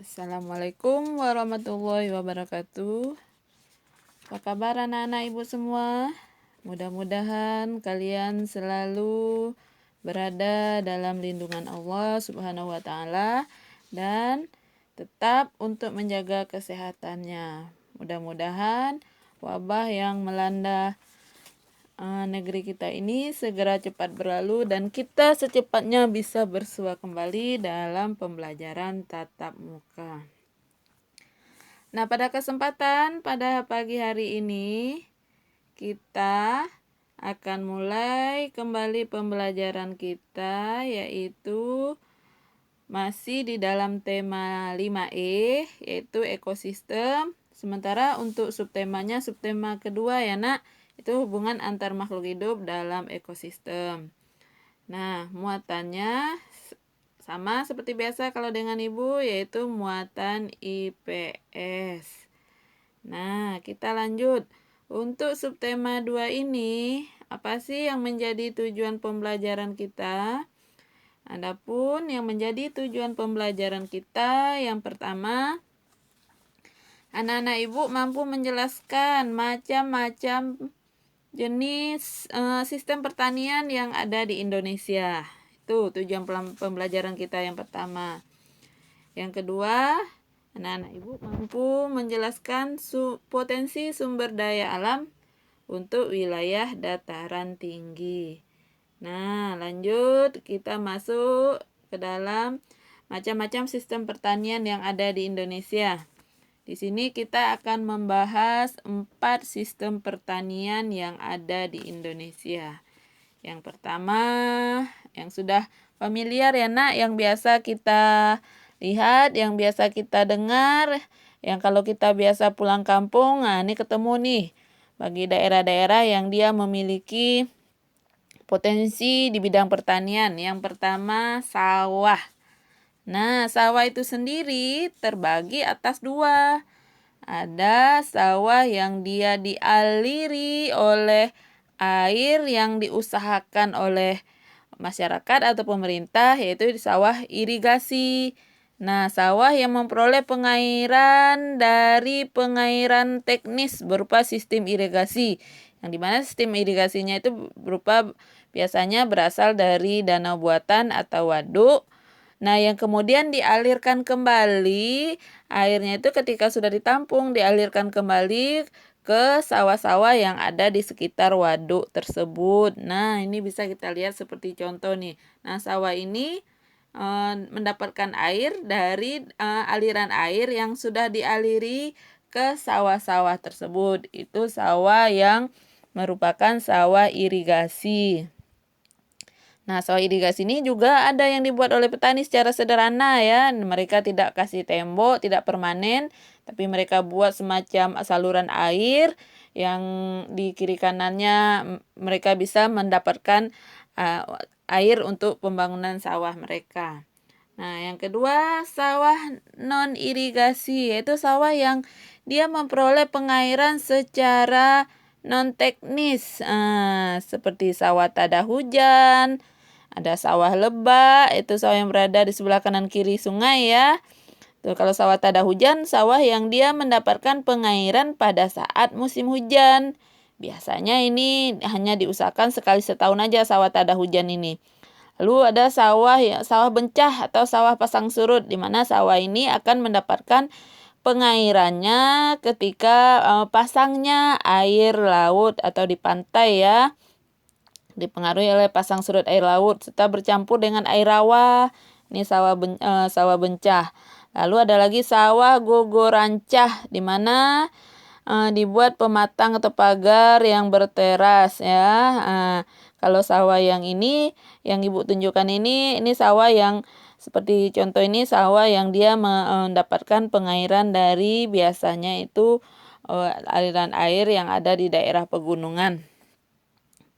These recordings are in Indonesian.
Assalamualaikum warahmatullahi wabarakatuh. Apa kabar anak-anak ibu semua? Mudah-mudahan kalian selalu berada dalam lindungan Allah Subhanahu wa taala dan tetap untuk menjaga kesehatannya. Mudah-mudahan wabah yang melanda negeri kita ini segera cepat berlalu dan kita secepatnya bisa bersua kembali dalam pembelajaran tatap muka. Nah, pada kesempatan pada pagi hari ini kita akan mulai kembali pembelajaran kita, yaitu masih di dalam tema 5E, yaitu ekosistem. Sementara untuk subtemanya, subtema kedua ya nak, itu hubungan antar makhluk hidup dalam ekosistem. Nah, muatannya sama seperti biasa kalau dengan ibu, yaitu muatan IPS. Nah, kita lanjut. Untuk subtema 2 ini, apa sih yang menjadi tujuan pembelajaran kita? Adapun yang menjadi tujuan pembelajaran kita, yang pertama, anak-anak ibu mampu menjelaskan macam-macam jenis sistem pertanian yang ada di Indonesia. Itu tujuan pembelajaran kita yang pertama. Yang kedua, anak-anak ibu mampu menjelaskan potensi sumber daya alam untuk wilayah dataran tinggi. Nah, lanjut kita masuk ke dalam macam-macam sistem pertanian yang ada di Indonesia. Di sini kita akan membahas 4 sistem pertanian yang ada di Indonesia. Yang pertama, yang sudah familiar ya nak, yang biasa kita lihat, yang biasa kita dengar, yang kalau kita biasa pulang kampung, nah ini ketemu nih bagi daerah-daerah yang dia memiliki potensi di bidang pertanian. Yang pertama, sawah. Nah, sawah itu sendiri terbagi atas 2. Ada sawah yang dia dialiri oleh air yang diusahakan oleh masyarakat atau pemerintah, yaitu di sawah irigasi. Nah, sawah yang memperoleh pengairan dari pengairan teknis berupa sistem irigasi, yang dimana sistem irigasinya itu berupa biasanya berasal dari danau buatan atau waduk. Nah, yang kemudian dialirkan kembali, airnya itu ketika sudah ditampung, dialirkan kembali ke sawah-sawah yang ada di sekitar waduk tersebut. Nah, ini bisa kita lihat seperti contoh nih. Nah, sawah ini mendapatkan air dari aliran air yang sudah dialiri ke sawah-sawah tersebut. Itu sawah yang merupakan sawah irigasi. Nah, sawah irigasi ini juga ada yang dibuat oleh petani secara sederhana ya. Mereka tidak kasih tembok, tidak permanen, tapi mereka buat semacam saluran air yang di kiri kanannya mereka bisa mendapatkan air untuk pembangunan sawah mereka. Nah, yang kedua, sawah non irigasi, yaitu sawah yang dia memperoleh pengairan secara non teknis, seperti sawah tada hujan. Ada sawah lebak, itu sawah yang berada di sebelah kanan kiri sungai ya. Tuh, kalau sawah tada hujan, sawah yang dia mendapatkan pengairan pada saat musim hujan. Biasanya ini hanya diusahakan sekali setahun aja sawah tada hujan ini. Lalu ada sawah bencah atau sawah pasang surut, di mana sawah ini akan mendapatkan pengairannya ketika pasangnya air laut atau di pantai ya. Dipengaruhi oleh pasang surut air laut serta bercampur dengan air rawa. Ini sawah bencah. Lalu ada lagi sawah gogorancah, di mana dibuat pematang atau pagar yang berteras ya. Kalau sawah yang ini, yang ibu tunjukkan ini sawah yang seperti contoh ini sawah yang dia mendapatkan pengairan dari biasanya itu aliran air yang ada di daerah pegunungan.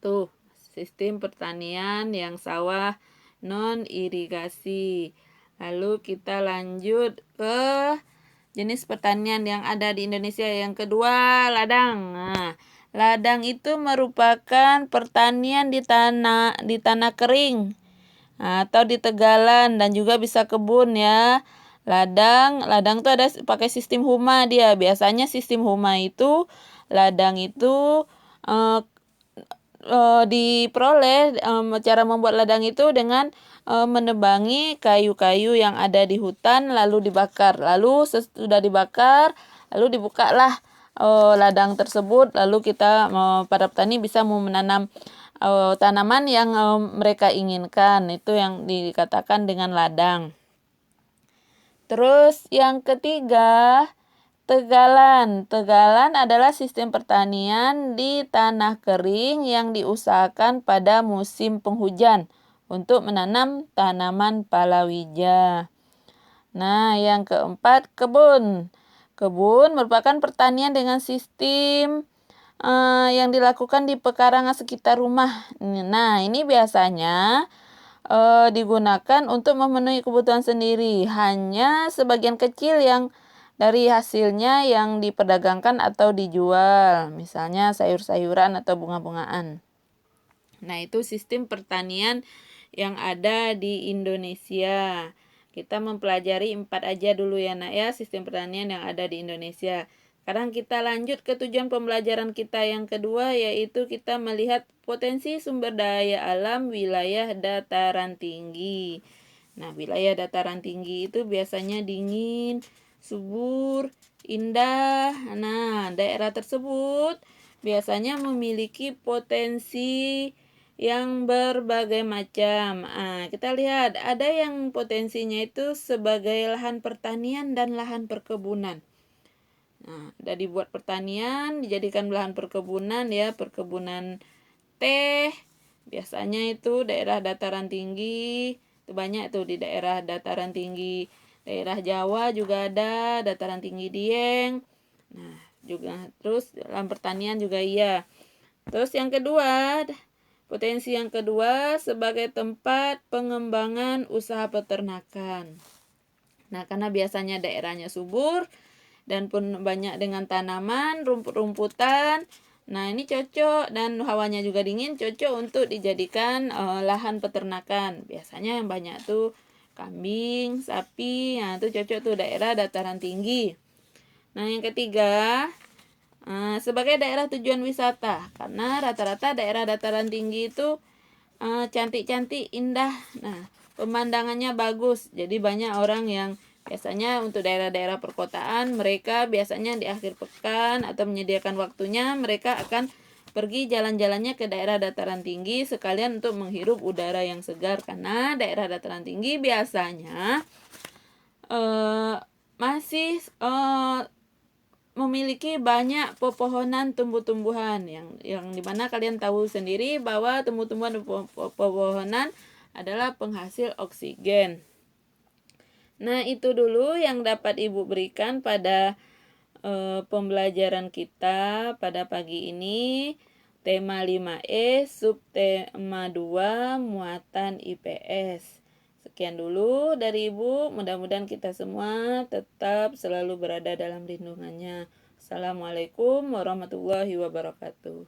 Tuh, sistem pertanian yang sawah non irigasi. Lalu kita lanjut ke jenis pertanian yang ada di Indonesia. Yang kedua, ladang. Nah, ladang itu merupakan pertanian di tanah kering atau di tegalan dan juga bisa kebun ya. Ladang tuh ada pakai sistem huma dia. Biasanya sistem huma itu ladang itu diperoleh cara membuat ladang itu dengan menebangi kayu-kayu yang ada di hutan lalu dibakar. Lalu sesudah dibakar lalu dibukalah ladang tersebut, lalu kita para petani bisa menanam tanaman yang mereka inginkan. Itu yang dikatakan dengan ladang. Terus yang ketiga, tegalan. Tegalan adalah sistem pertanian di tanah kering yang diusahakan pada musim penghujan untuk menanam tanaman palawija. Nah, yang keempat, kebun. Kebun merupakan pertanian dengan sistem yang dilakukan di pekarangan sekitar rumah. Nah, ini biasanya digunakan untuk memenuhi kebutuhan sendiri. Hanya sebagian kecil yang dari hasilnya yang diperdagangkan atau dijual. Misalnya sayur-sayuran atau bunga-bungaan. Nah, itu sistem pertanian yang ada di Indonesia. Kita mempelajari 4 aja dulu ya nak ya, sistem pertanian yang ada di Indonesia. Sekarang kita lanjut ke tujuan pembelajaran kita yang kedua, yaitu kita melihat potensi sumber daya alam wilayah dataran tinggi. Nah, wilayah dataran tinggi itu biasanya dingin, subur, indah. Nah, daerah tersebut biasanya memiliki potensi yang berbagai macam. Kita lihat ada yang potensinya itu sebagai lahan pertanian dan lahan perkebunan. Nah, udah dibuat pertanian, dijadikan lahan perkebunan ya, perkebunan teh. Biasanya itu daerah dataran tinggi, itu banyak tuh di daerah dataran tinggi. Daerah Jawa juga ada, dataran tinggi Dieng. Nah, juga terus dalam pertanian juga iya. Terus yang kedua, potensi yang kedua sebagai tempat pengembangan usaha peternakan. Nah, karena biasanya daerahnya subur dan pun banyak dengan tanaman, rumput-rumputan. Nah, ini cocok dan hawanya juga dingin, cocok untuk dijadikan lahan peternakan. Biasanya yang banyak tuh kambing, sapi. Nah, itu cocok tuh daerah dataran tinggi. Nah, yang ketiga, sebagai daerah tujuan wisata. Karena rata-rata daerah dataran tinggi itu cantik-cantik, indah. Nah, pemandangannya bagus. Jadi banyak orang yang biasanya untuk daerah-daerah perkotaan, mereka biasanya di akhir pekan atau menyediakan waktunya, mereka akan pergi jalan-jalannya ke daerah dataran tinggi sekalian untuk menghirup udara yang segar. Karena daerah dataran tinggi biasanya masih memiliki banyak pepohonan tumbuh-tumbuhan yang dimana kalian tahu sendiri bahwa tumbuh-tumbuhan dan pepohonan adalah penghasil oksigen. Nah, itu dulu yang dapat Ibu berikan pada pembelajaran kita pada pagi ini. Tema 5E, subtema 2, muatan IPS. Sekian dulu dari Ibu. Mudah-mudahan kita semua tetap selalu berada dalam lindungannya. Assalamualaikum warahmatullahi wabarakatuh.